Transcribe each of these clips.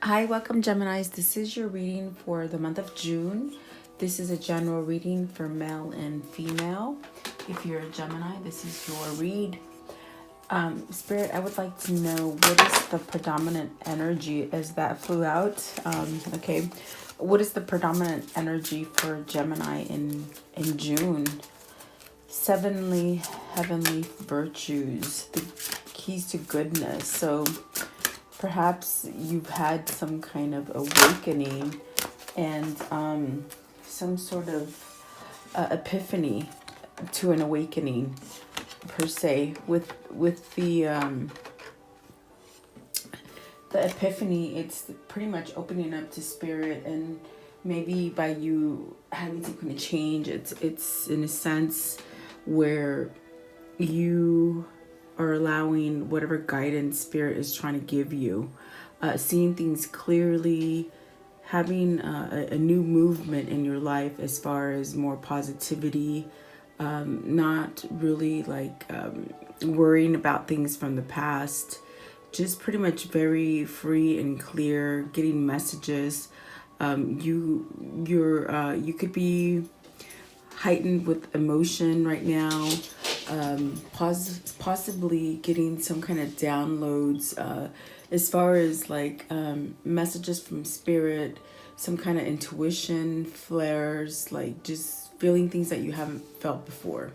Hi, welcome Geminis. This is your reading for the month of June. This is a general reading for male and female. If you're a Gemini, this is your read. Spirit, I would like to know what is the predominant energy as that flew out. Okay. What is the predominant energy for Gemini in June? Sevenly heavenly virtues, the keys to goodness. So perhaps you've had some kind of awakening and some sort of epiphany to an awakening per se with the epiphany. It's pretty much opening up to spirit, and maybe by you having some kind of change, it's in a sense where you are allowing whatever guidance spirit is trying to give you, seeing things clearly, having a new movement in your life as far as more positivity, not really worrying about things from the past, just pretty much very free and clear, getting messages. You could be heightened with emotion right now, possibly getting some kind of downloads as far as messages from spirit, some kind of intuition flares, like just feeling things that you haven't felt before.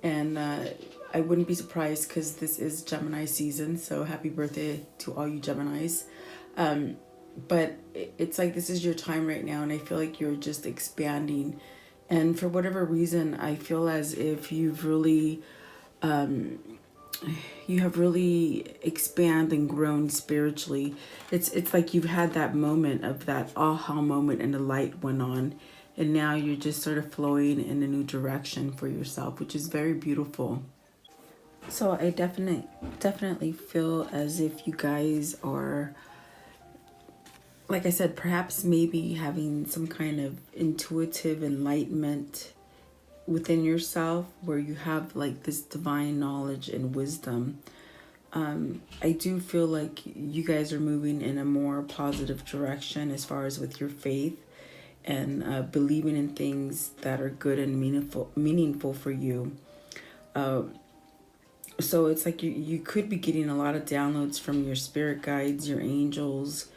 And I wouldn't be surprised because this is Gemini season, so happy birthday to all you Geminis. But it's like this is your time right now, and I feel like you're just expanding. And for whatever reason, I feel as if you have really expanded and grown spiritually. It's like you've had that moment of that aha moment, and the light went on, and now you're just sort of flowing in a new direction for yourself, which is very beautiful. So I definitely feel as if you guys are, like I said, perhaps maybe having some kind of intuitive enlightenment within yourself where you have like this divine knowledge and wisdom. I do feel like you guys are moving in a more positive direction as far as with your faith and believing in things that are good and meaningful for you. So it's like you could be getting a lot of downloads from your spirit guides, your angels,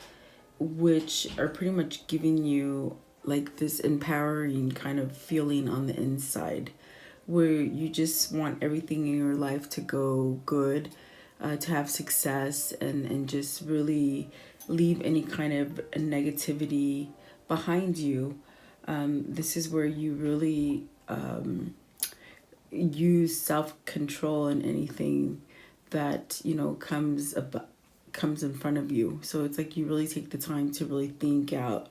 which are pretty much giving you like this empowering kind of feeling on the inside where you just want everything in your life to go good, to have success, and just really leave any kind of negativity behind you. This is where you really use self-control in anything that comes in front of you. So it's like you really take the time to really think out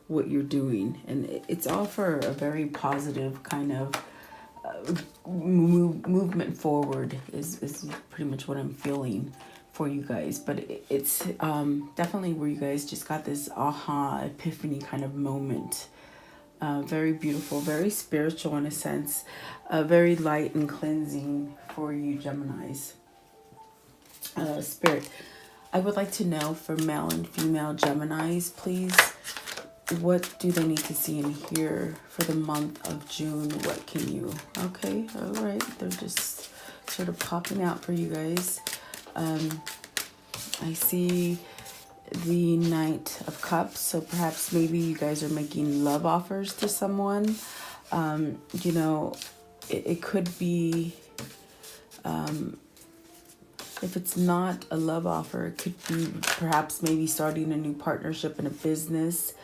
what you're doing, and it's all for a very positive kind of movement forward is pretty much what I'm feeling for you guys. But it's definitely where you guys just got this aha epiphany kind of moment. Very beautiful, very spiritual in a sense, very light and cleansing for you Geminis. Spirit, I would like to know for male and female Geminis, please, what do they need to see and hear for the month of June? What can you... Okay, all right. They're just sort of popping out for you guys. I see the Knight of Cups. So perhaps maybe you guys are making love offers to someone. It could be... if it's not a love offer, it could be perhaps maybe starting a new partnership in a business.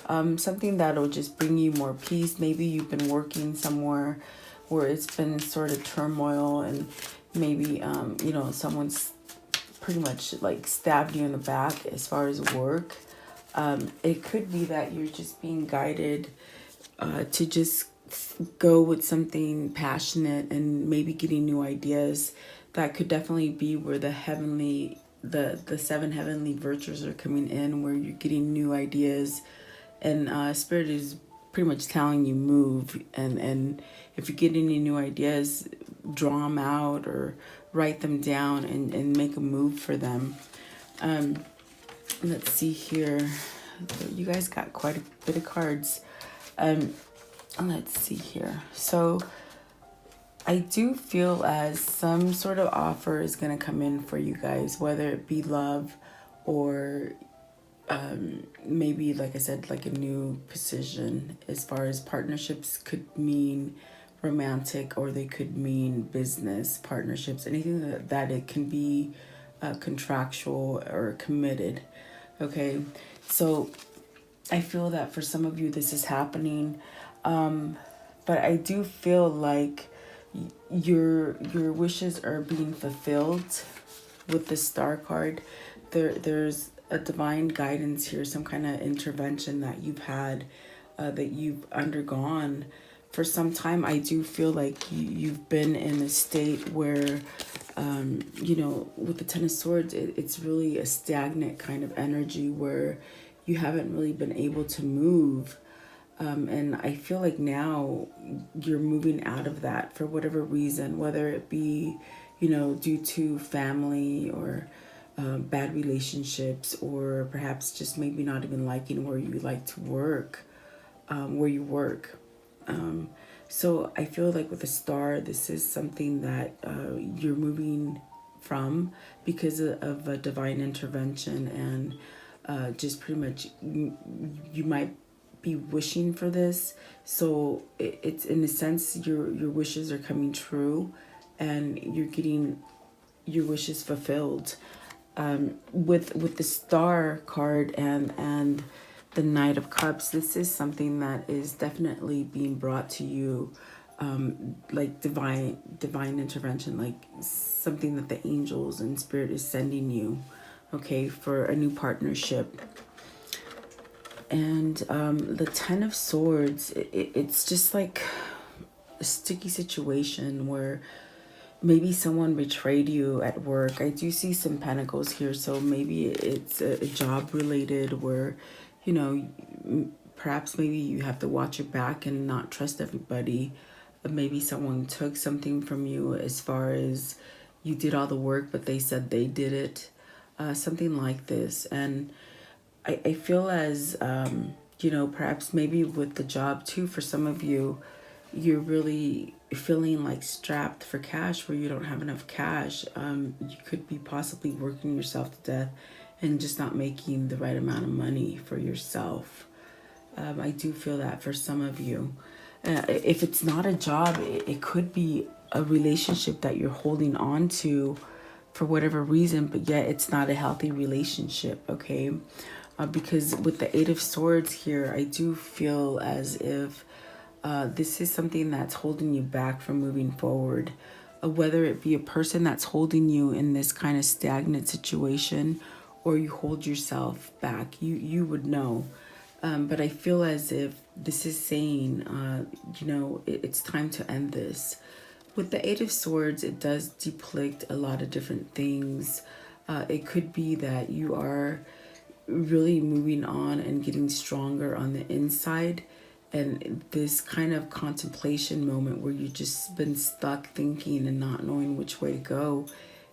Something that'll just bring you more peace. Maybe you've been working somewhere where it's been sort of turmoil, and maybe, someone's pretty much like stabbed you in the back as far as work. It could be that you're just being guided to just go with something passionate and maybe getting new ideas. That could definitely be where the seven heavenly virtues are coming in, where you're getting new ideas. And spirit is pretty much telling you move, and if you get any new ideas, draw them out or write them down and make a move for them. Let's see here. You guys got quite a bit of cards. Let's see here. So I do feel as some sort of offer is going to come in for you guys, whether it be love or maybe, like I said, like a new position. As far as partnerships could mean romantic, or they could mean business partnerships, anything that it can be contractual or committed. Okay, so I feel that for some of you this is happening, but I do feel like your wishes are being fulfilled with the Star card. There's a divine guidance here, some kind of intervention that you've had, that you've undergone for some time. I do feel like you've been in a state where, with the Ten of Swords, it's really a stagnant kind of energy where you haven't really been able to move. And I feel like now you're moving out of that for whatever reason, whether it be, due to family or bad relationships, or perhaps just maybe not even liking where you like to work, where you work. So I feel like with a Star, this is something that you're moving from because of a divine intervention, and just pretty much you might be wishing for this. So it's in a sense your wishes are coming true, and you're getting your wishes fulfilled. With the Star card and the Knight of Cups, this is something that is definitely being brought to you, like divine intervention, like something that the angels and spirit is sending you, okay, for a new partnership. And the Ten of Swords, it's just like a sticky situation where maybe someone betrayed you at work. I do see some pentacles here, so maybe it's a job related where, perhaps maybe you have to watch your back and not trust everybody. Maybe someone took something from you, as far as you did all the work, but they said they did it. Something like this. And I feel as, perhaps maybe with the job too, for some of you, you're really feeling like strapped for cash where you don't have enough cash. You could be possibly working yourself to death and just not making the right amount of money for yourself. I do feel that for some of you. If it's not a job, it could be a relationship that you're holding on to for whatever reason, but yet it's not a healthy relationship, okay? Because with the Eight of Swords here, I do feel as if this is something that's holding you back from moving forward. Whether it be a person that's holding you in this kind of stagnant situation, or you hold yourself back, you would know. But I feel as if this is saying, it's time to end this. With the Eight of Swords, it does depict a lot of different things. It could be that you are really moving on and getting stronger on the inside, and this kind of contemplation moment where you've just been stuck thinking and not knowing which way to go,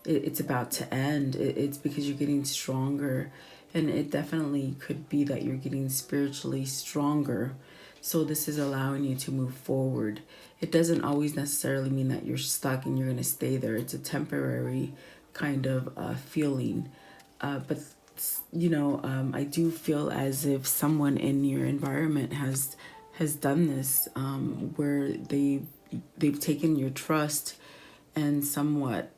it's about to end. It's because you're getting stronger, and it definitely could be that you're getting spiritually stronger. So this is allowing you to move forward. It doesn't always necessarily mean that you're stuck and you're going to stay there. It's a temporary kind of feeling. But I do feel as if someone in your environment has done this, where they've taken your trust and somewhat,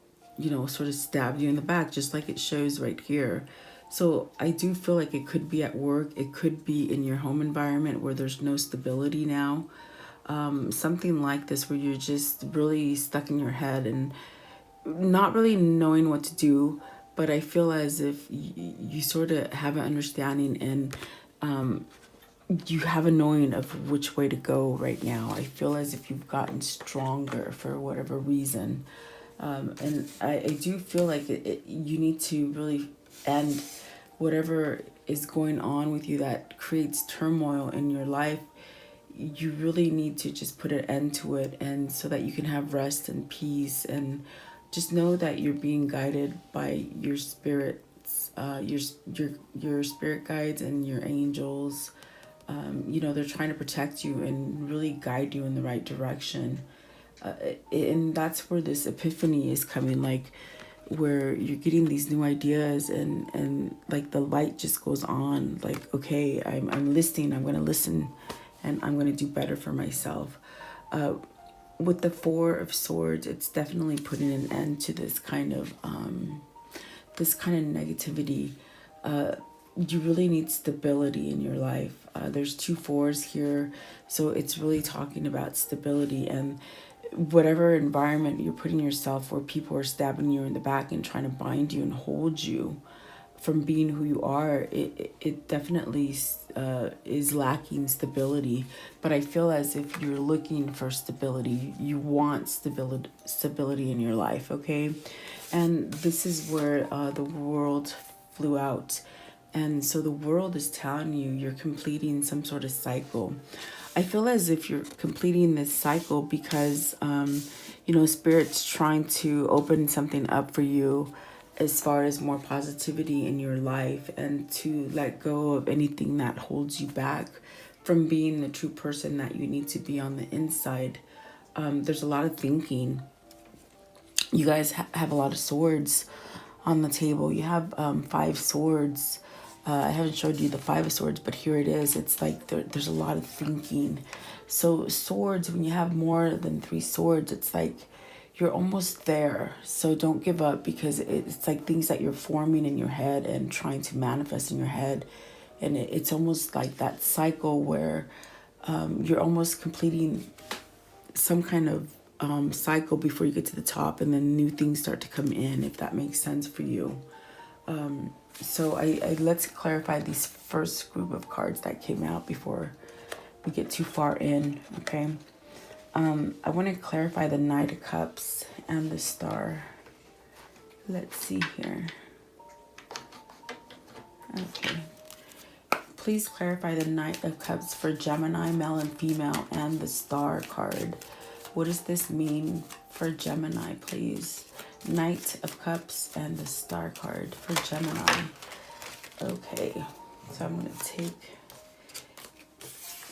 sort of stabbed you in the back, just like it shows right here. So I do feel like it could be at work. It could be in your home environment where there's no stability now. Something like this where you're just really stuck in your head and not really knowing what to do. But I feel as if you sort of have an understanding, and you have a knowing of which way to go right now. I feel as if you've gotten stronger for whatever reason. And I do feel like you need to really end whatever is going on with you that creates turmoil in your life. You really need to just put an end to it, and so that you can have rest and peace, and just know that you're being guided by your spirits your spirit guides and your angels. They're trying to protect you and really guide you in the right direction. And that's where this epiphany is coming, like where you're getting these new ideas, and like the light just goes on, like, okay, I'm listening, I'm going to listen, and I'm going to do better for myself. With the Four of Swords, it's definitely putting an end to this kind of negativity. You really need stability in your life. There's two fours here, so it's really talking about stability. And whatever environment you're putting yourself where people are stabbing you in the back and trying to bind you and hold you from being who you are, it definitely is lacking stability. But I feel as if you're looking for stability, you want stability in your life, okay? And this is where the world flew out. And so the world is telling you you're completing some sort of cycle. I feel as if you're completing this cycle because, Spirit's trying to open something up for you as far as more positivity in your life, and to let go of anything that holds you back from being the true person that you need to be on the inside. There's a lot of thinking. You guys have a lot of swords on the table. You have 5 swords. I haven't showed you the 5 of Swords, but here it is. It's like there's a lot of thinking. So swords, when you have more than 3 swords, it's like you're almost there. So don't give up, because it's like things that you're forming in your head and trying to manifest in your head. And it's almost like that cycle where you're almost completing some kind of cycle before you get to the top, and then new things start to come in, if that makes sense for you. So let's clarify these first group of cards that came out before we get too far in, okay? I want to clarify the Knight of Cups and the Star. Let's see here. Okay. Please clarify the Knight of Cups for Gemini, male and female, and the Star card. What does this mean for Gemini, please? Knight of Cups and the Star card for Gemini. Okay, so I'm going to take,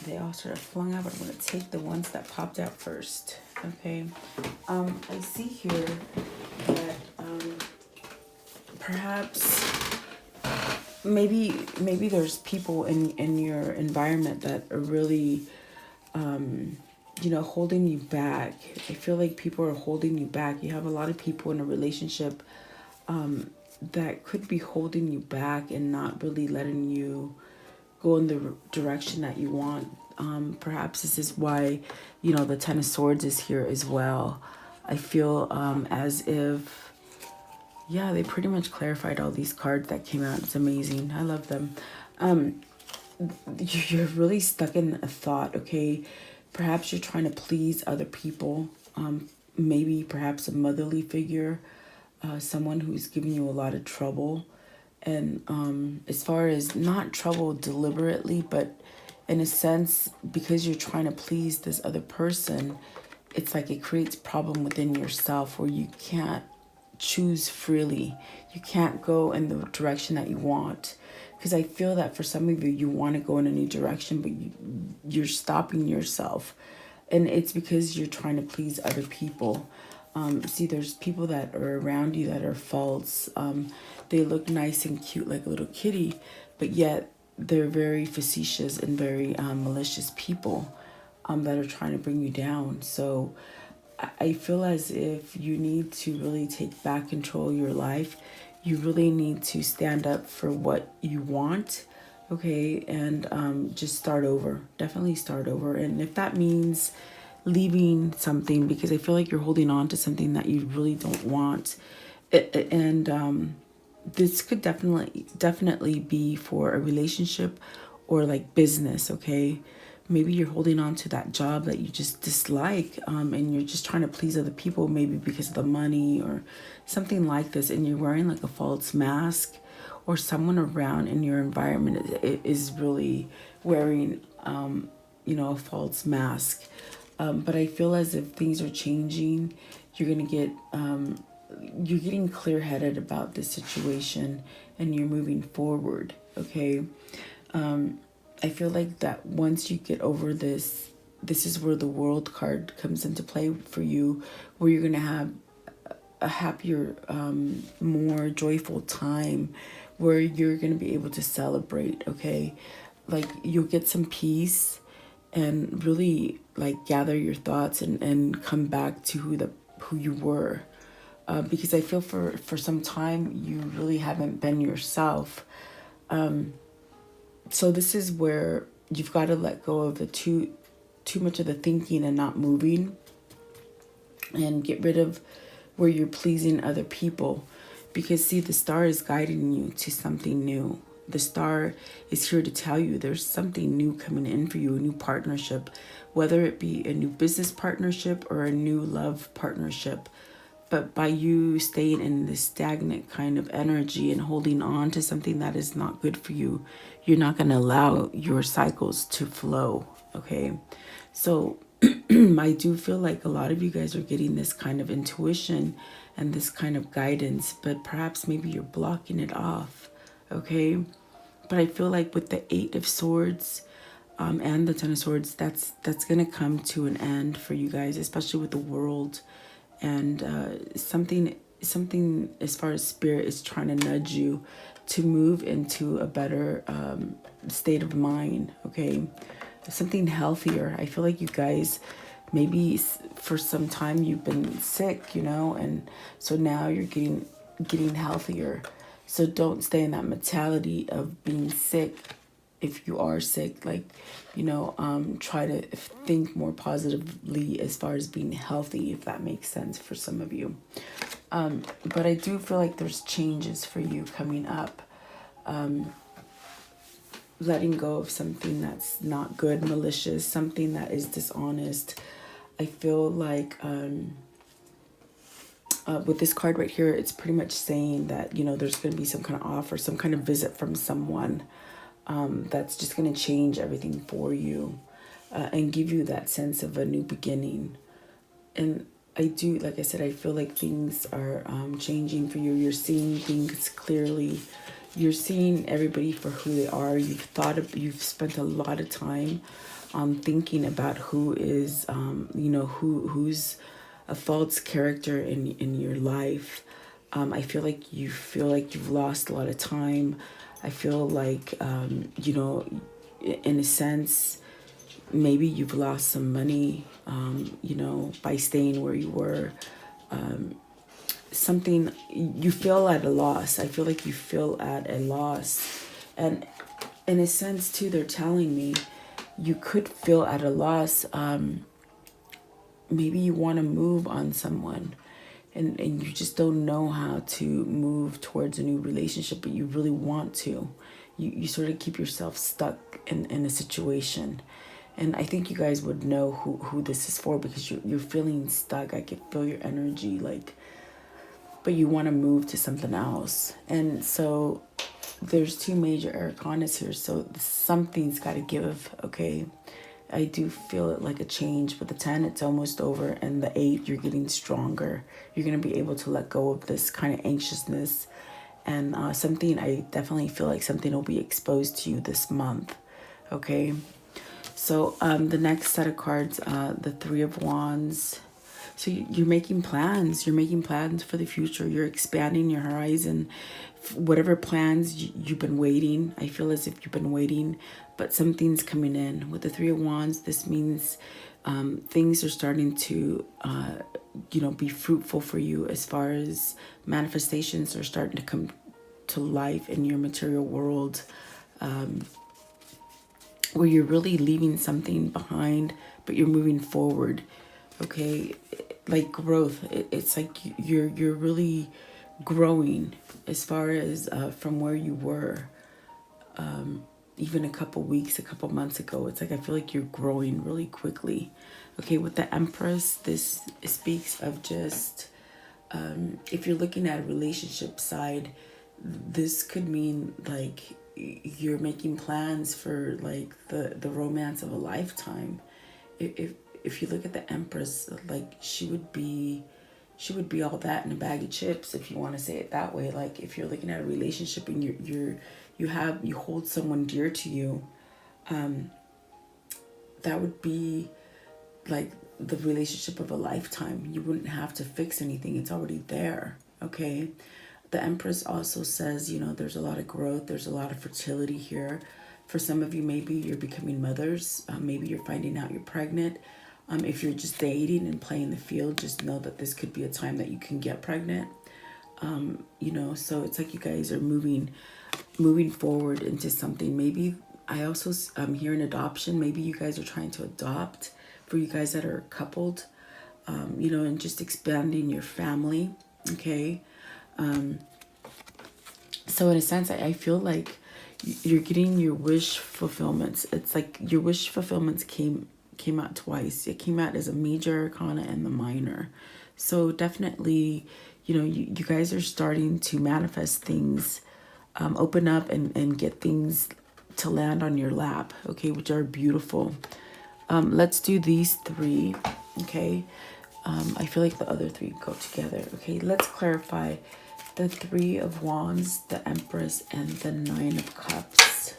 they all sort of flung out, but I'm going to take the ones that popped out first. Okay, I see here that perhaps maybe there's people in your environment that are really holding you back. I feel like people are holding you back. You have a lot of people in a relationship that could be holding you back and not really letting you go in the direction that you want. Perhaps this is why, the Ten of Swords is here as well. I feel as if, they pretty much clarified all these cards that came out. It's amazing. I love them. You're really stuck in a thought, okay? Perhaps you're trying to please other people. Maybe perhaps a motherly figure, someone who's giving you a lot of trouble. And as far as not trouble deliberately, but in a sense, because you're trying to please this other person, it's like it creates problem within yourself where you can't choose freely. You can't go in the direction that you want. Because I feel that for some of you, you want to go in a new direction, but you're stopping yourself. And it's because you're trying to please other people. See, there's people that are around you that are false. They look nice and cute like a little kitty, but yet they're very facetious and very malicious people that are trying to bring you down. So I feel as if you need to really take back control of your life. You really need to stand up for what you want, okay? And just start over. Definitely start over. And if that means leaving something, because I feel like you're holding on to something that you really don't want. And this could definitely be for a relationship or like business, okay? Maybe you're holding on to that job that you just dislike, and you're just trying to please other people, maybe because of the money or something like this, and you're wearing like a false mask, or someone around in your environment is really wearing, a false mask. But I feel as if things are changing. You're going to get you're getting clear-headed about this situation and you're moving forward, okay? I feel like that once you get over this, this is where the World card comes into play for you, where you're going to have a happier, more joyful time, where you're going to be able to celebrate, okay? Like, you'll get some peace and really, like, gather your thoughts and come back to who you were. Because I feel for some time you really haven't been yourself. So this is where you've got to let go of the too much of the thinking and not moving, and get rid of where you're pleasing other people. Because see, the star is guiding you to something new. The star is here to tell you there's something new coming in for you, a new partnership, whether it be a new business partnership or a new love partnership. But by you staying in this stagnant kind of energy and holding on to something that is not good for you, you're not going to allow your cycles to flow, okay? So I do feel like a lot of you guys are getting this kind of intuition and this kind of guidance, but perhaps maybe you're blocking it off, okay? But I feel like with the 8 of Swords and the 10 of Swords, that's going to come to an end for you guys, especially with the World. And something as far as spirit is trying to nudge you to move into a better state of mind, okay? Something healthier. I feel like you guys, maybe for some time you've been sick, you know, and so now you're getting healthier. So don't stay in that mentality of being sick. If you are sick, like, you know, try to think more positively as far as being healthy, if that makes sense for some of you. But I do feel like there's changes for you coming up. Letting go of something that's not good, malicious, something that is dishonest. I feel like with this card right here, it's pretty much saying that, you know, there's going to be some kind of offer, some kind of visit from someone that's just going to change everything for you and give you that sense of a new beginning. And I do, like I said, I feel like things are changing for you. You're seeing things clearly. You're seeing everybody for who they are. You've spent a lot of time thinking about who is, you know, who's a false character in your life. I feel like you've lost a lot of time. I feel like, you know, in a sense, maybe you've lost some money, you know, by staying where you were. Something, you feel at a loss. I feel like you feel at a loss. And in a sense, too, they're telling me you could feel at a loss. Maybe you want to move on someone. And you just don't know how to move towards a new relationship, but you really want to. You sort of keep yourself stuck in a situation. And I think you guys would know who this is for, because you're feeling stuck. I can feel your energy, like, but you want to move to something else. And so there's 2 major arcanas here, so something's got to give, okay? I do feel it like a change. With the 10, it's almost over, and the 8, you're getting stronger. You're going to be able to let go of this kind of anxiousness, and something, I definitely feel like something will be exposed to you this month, okay? So the next set of cards, the 3 of Wands. So you're making plans. You're making plans for the future. You're expanding your horizon. Whatever plans you've been waiting, I feel as if you've been waiting, but something's coming in. With the 3 of Wands, this means things are starting to, you know, be fruitful for you, as far as manifestations are starting to come to life in your material world, where you're really leaving something behind, but you're moving forward, okay? Like growth. It's like you're really growing as far as from where you were even a couple weeks, a couple months ago. It's like I feel like you're growing really quickly. Okay, with the Empress, this speaks of just if you're looking at a relationship side, this could mean like you're making plans for like the romance of a lifetime. If you look at the Empress, like she she would be all that in a bag of chips, if you want to say it that way. Like if you're looking at a relationship and you hold someone dear to you, that would be like the relationship of a lifetime. You wouldn't have to fix anything. It's already there. Okay. The Empress also says, you know, there's a lot of growth. There's a lot of fertility here. For some of you, maybe you're becoming mothers. Maybe you're finding out you're pregnant. If you're just dating and playing the field, just know that this could be a time that you can get pregnant. You know, so it's like you guys are moving forward into something. Maybe I also hear an adoption. Maybe you guys are trying to adopt, for you guys that are coupled, you know, and just expanding your family. Okay. So in a sense, I feel like you're getting your wish fulfillments. It's like your wish fulfillments came out twice. It came out as a major arcana and the minor. So definitely, you know, you guys are starting to manifest things, open up and get things to land on your lap, okay, which are beautiful. Let's do these three, okay. I feel like the other three go together. Okay, let's clarify the Three of Wands, the Empress, and the Nine of Cups.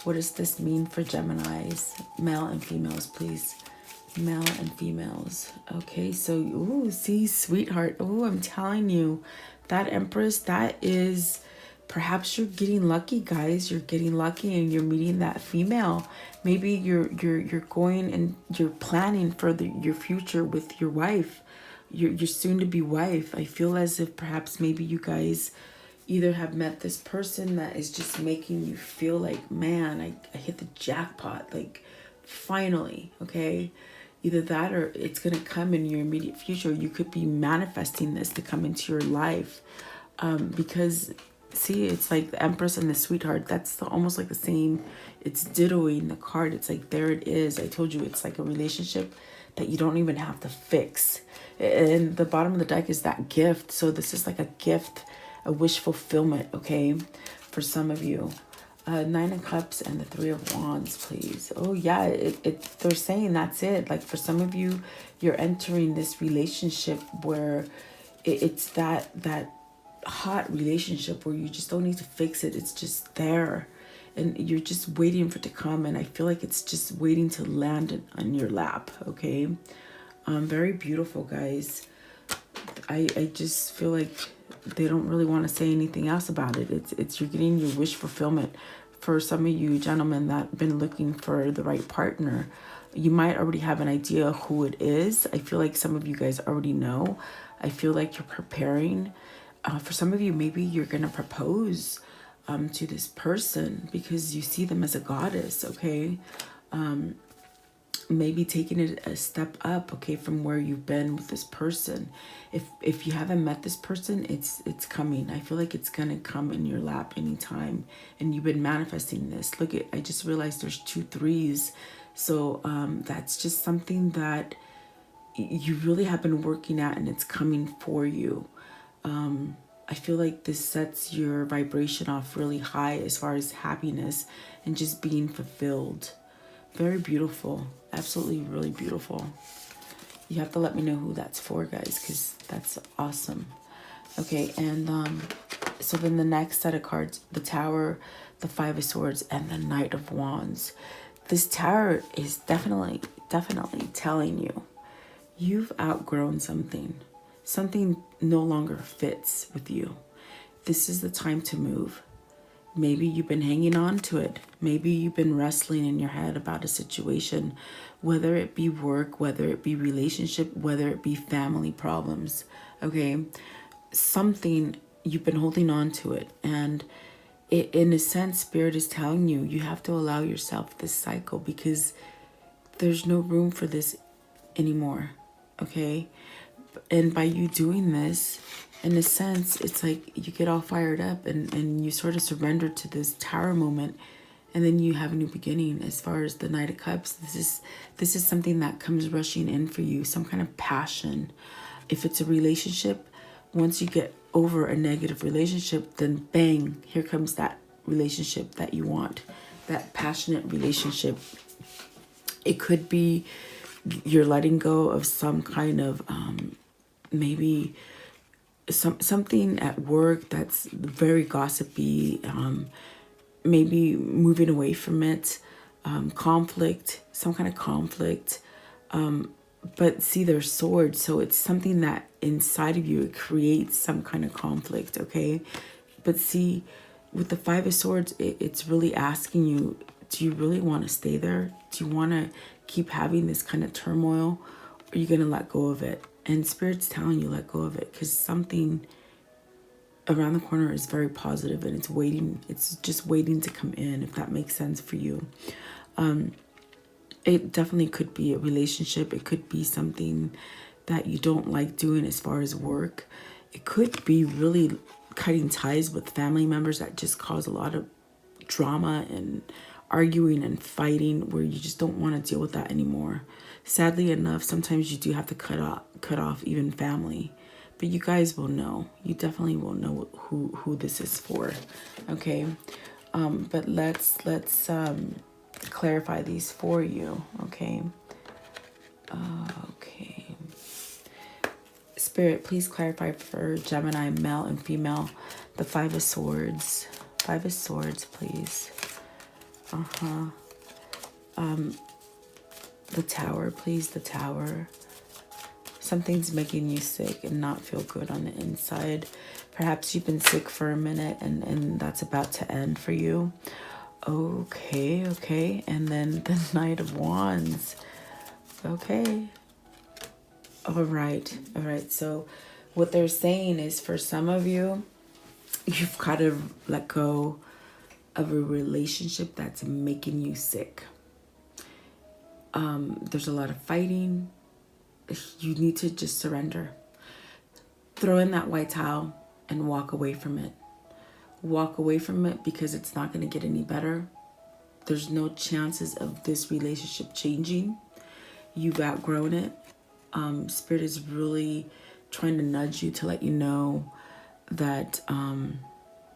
What does this mean for Geminis? Male and females, please. Male and females. Okay, so, ooh, see, sweetheart. Oh, I'm telling you, that Empress, that is, perhaps you're getting lucky, guys. You're getting lucky and you're meeting that female. Maybe you're going and you're planning for your future with your wife, your soon-to-be wife. I feel as if perhaps maybe you guys either have met this person that is just making you feel like, man, I hit the jackpot, like finally, okay? Either that or it's going to come in your immediate future. You could be manifesting this to come into your life, because see, it's like the Empress and the Sweetheart. That's almost like the same. It's dittoing the card. It's like, there it is. I told you, it's like a relationship that you don't even have to fix. And the bottom of the deck is that gift. So this is like a gift, a wish fulfillment, okay, for some of you. Nine of Cups and the Three of Wands, please. Oh yeah, they're saying that's it. Like for some of you, you're entering this relationship where it's that hot relationship where you just don't need to fix it. It's just there and you're just waiting for it to come. And I feel like it's just waiting to land on your lap. Okay. Very beautiful, guys. I just feel like they don't really want to say anything else about it. It's you're getting your wish fulfillment. For some of you gentlemen that have been looking for the right partner, you might already have an idea who it is. I feel like some of you guys already know. I feel like you're preparing. For some of you, maybe you're going to propose to this person because you see them as a goddess, okay? Maybe taking it a step up, okay, from where you've been with this person. If you haven't met this person, it's coming. I feel like it's going to come in your lap anytime. And you've been manifesting this. Look, I just realized there's 2 3s. So that's just something that you really have been working at and it's coming for you. I feel like this sets your vibration off really high as far as happiness and just being fulfilled. Very beautiful. Absolutely really beautiful. You have to let me know who that's for, guys, because that's awesome. Okay, and so then the next set of cards, the Tower, the Five of Swords, and the Knight of Wands. This Tower is definitely telling you you've outgrown something. Something no longer fits with you. This is the time to move. Maybe you've been hanging on to it. Maybe you've been wrestling in your head about a situation, whether it be work, whether it be relationship, whether it be family problems. Okay, something you've been holding on to it. And in a sense, Spirit is telling you, you have to allow yourself this cycle because there's no room for this anymore. Okay. And by you doing this, in a sense, it's like you get all fired up and you sort of surrender to this Tower moment, and then you have a new beginning. As far as the Knight of Cups, this is something that comes rushing in for you, some kind of passion. If it's a relationship, once you get over a negative relationship, then bang, here comes that relationship that you want, that passionate relationship. It could be you're letting go of some kind of maybe something at work that's very gossipy, maybe moving away from it, conflict, some kind of conflict. But see, they're swords, so it's something that inside of you, it creates some kind of conflict, okay? But see, with the Five of Swords, it's really asking you, do you really want to stay there? Do you want to keep having this kind of turmoil? Or are you going to let go of it? And Spirit's telling you let go of it, because something around the corner is very positive, and it's waiting. It's just waiting to come in, if that makes sense for you. It definitely could be a relationship. It could be something that you don't like doing as far as work. It could be really cutting ties with family members that just cause a lot of drama and arguing and fighting, where you just don't want to deal with that anymore. Sadly enough, sometimes you do have to cut off even family. But you guys will know. You definitely will know who this is for. Okay. But let's clarify these for you. Okay. Okay. Spirit, please clarify for Gemini, male and female, the Five of Swords. Five of Swords, please. The Tower, please. The Tower. Something's making you sick and not feel good on the inside. Perhaps you've been sick for a minute and that's about to end for you. Okay, okay. And then the Knight of Wands. Okay. All right. All right. So what they're saying is, for some of you, you've got to let go of a relationship that's making you sick. There's a lot of fighting. You need to just surrender. Throw in that white towel and walk away from it. Walk away from it, because it's not going to get any better. There's no chances of this relationship changing. You've outgrown it. Spirit is really trying to nudge you to let you know that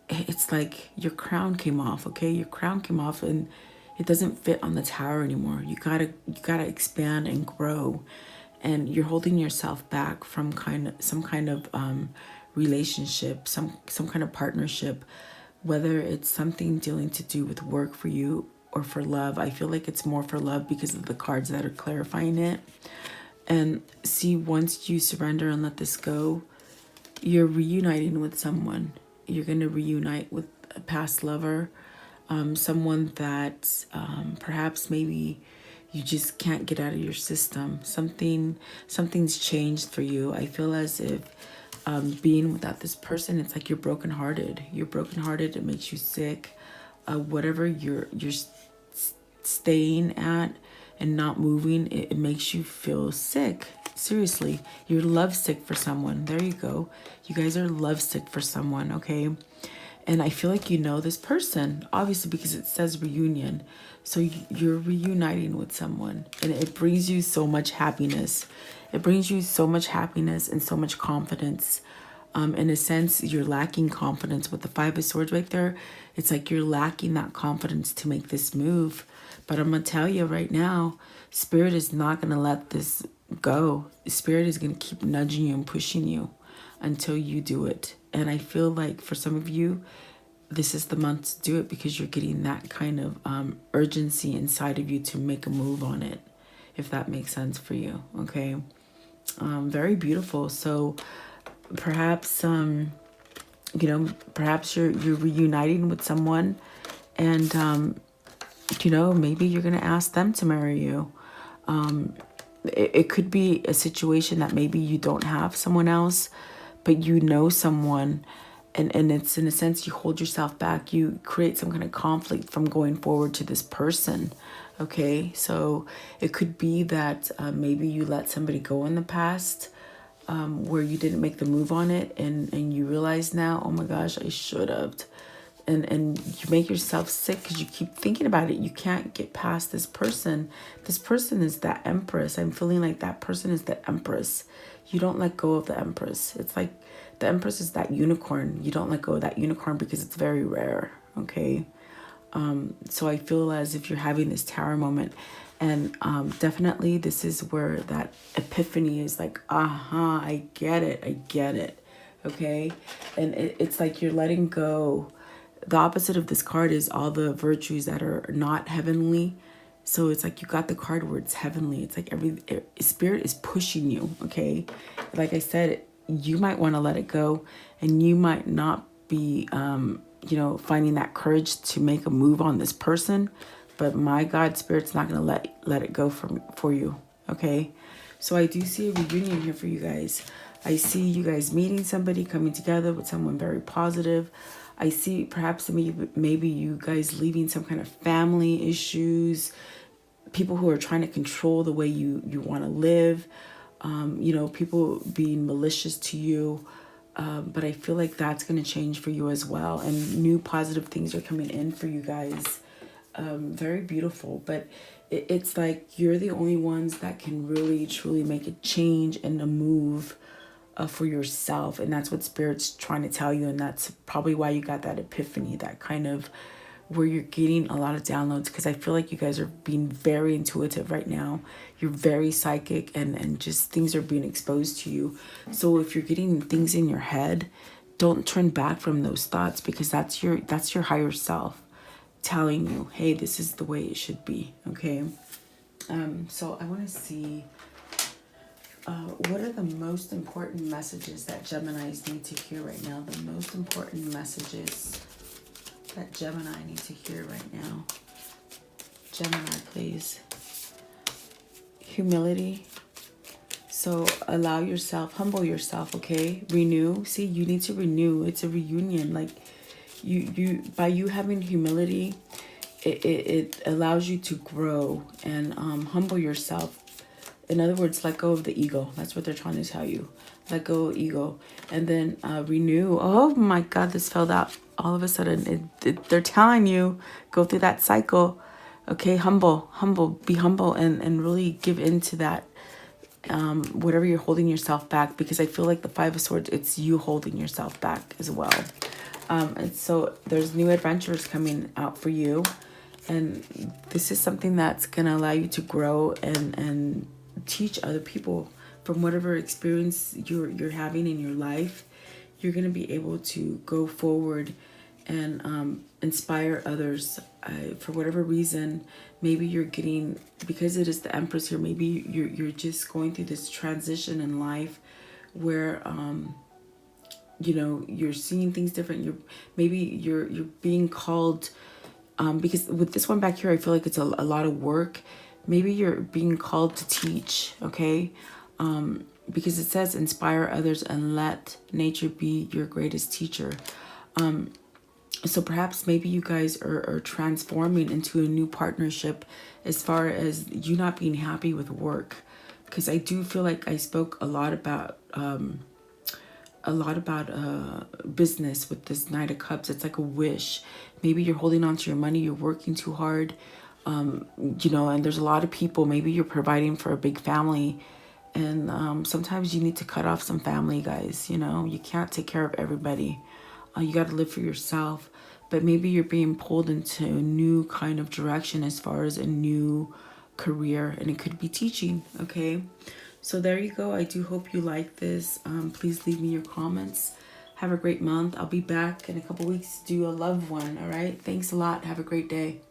it's like your crown came off, okay? Your crown came off and it doesn't fit on the tower anymore. You gotta expand and grow. And you're holding yourself back from some kind of relationship, some kind of partnership, whether it's something dealing to do with work for you or for love. I feel like it's more for love because of the cards that are clarifying it. And see, once you surrender and let this go, you're reuniting with someone. You're going to reunite with a past lover, someone that perhaps maybe you just can't get out of your system. Something's changed for you. I feel as if being without this person, it's like you're brokenhearted. You're brokenhearted. It makes you sick. Whatever you're staying at and not moving, it makes you feel sick. Seriously, you're lovesick for someone. There you go. You guys are lovesick for someone, okay? And I feel like you know this person, obviously, because it says reunion. So you're reuniting with someone, and it brings you so much happiness. It brings you so much happiness and so much confidence. In a sense, you're lacking confidence with the Five of Swords right there. It's like you're lacking that confidence to make this move. But I'm going to tell you right now, Spirit is not going to let this go. Spirit is going to keep nudging you and pushing you until you do it. And I feel like for some of you, this is the month to do it, because you're getting that kind of urgency inside of you to make a move on it, if that makes sense for you. Okay. Very beautiful. So perhaps, perhaps you're reuniting with someone, and, maybe you're going to ask them to marry you. It could be a situation that maybe you don't have someone else, but you know someone, and it's in a sense you hold yourself back. You create some kind of conflict from going forward to this person. Okay, so it could be that maybe you let somebody go in the past, where you didn't make the move on it, and you realize now, oh my gosh, I should have. And you make yourself sick because you keep thinking about it. You can't get past this person. This person is that Empress. I'm feeling like that person is the Empress. You don't let go of the Empress. It's like the Empress is that unicorn. You don't let go of that unicorn because it's very rare. Okay. So I feel as if you're having this tower moment. And definitely this is where that epiphany is like, aha, I get it. I get it. Okay. And it's like you're letting go. The opposite of this card is all the virtues that are not heavenly. So it's like you got the card where it's heavenly. It's like spirit is pushing you. Okay. Like I said, you might want to let it go, and you might not be, finding that courage to make a move on this person. But my God, Spirit's not going to let it go for you. Okay. So I do see a reunion here for you guys. I see you guys meeting somebody, coming together with someone very positive. I see perhaps maybe you guys leaving some kind of family issues, people who are trying to control the way you want to live, people being malicious to you. But I feel like that's going to change for you as well. And new positive things are coming in for you guys. Very beautiful. But it's like you're the only ones that can really, truly make a change and a move for yourself. And that's what Spirit's trying to tell you. And that's probably why you got that epiphany, that kind of where you're getting a lot of downloads, because I feel like you guys are being very intuitive right now. You're very psychic, and just things are being exposed to you. So if you're getting things in your head, don't turn back from those thoughts, because that's your higher self telling you, hey, this is the way it should be. Okay. So I want to see what are the most important messages that Geminis need to hear right now? The most important messages that Gemini need to hear right now. Gemini, please. Humility. So allow yourself, humble yourself, okay? Renew. See, you need to renew. It's a reunion. Like you by you having humility, it allows you to grow and humble yourself. In other words, let go of the ego. That's what they're trying to tell you. Let go of ego. And then renew. Oh my God, this fell out. All of a sudden, they're telling you, go through that cycle. Okay, humble, be humble, and really give into that, whatever you're holding yourself back. Because I feel like the Five of Swords, it's you holding yourself back as well. And so there's new adventures coming out for you. And this is something that's going to allow you to grow and teach other people from whatever experience you're having in your life. You're going to be able to go forward and inspire others. For whatever reason, maybe you're getting, because it is the Empress here, maybe you're just going through this transition in life where you're seeing things different. You're being called, because with this one back here, I feel like it's a lot of work. Maybe you're being called to teach, okay? Because it says inspire others and let nature be your greatest teacher. So perhaps maybe you guys are transforming into a new partnership as far as you not being happy with work. Because I do feel like I spoke a lot about business with this Knight of Cups. It's like a wish. Maybe you're holding on to your money. You're working too hard. And there's a lot of people. Maybe you're providing for a big family. And sometimes you need to cut off some family, guys. You can't take care of everybody. You got to live for yourself. But maybe you're being pulled into a new kind of direction as far as a new career. And it could be teaching, okay? So there you go. I do hope you like this. Please leave me your comments. Have a great month. I'll be back in a couple weeks to do a love one, all right? Thanks a lot. Have a great day.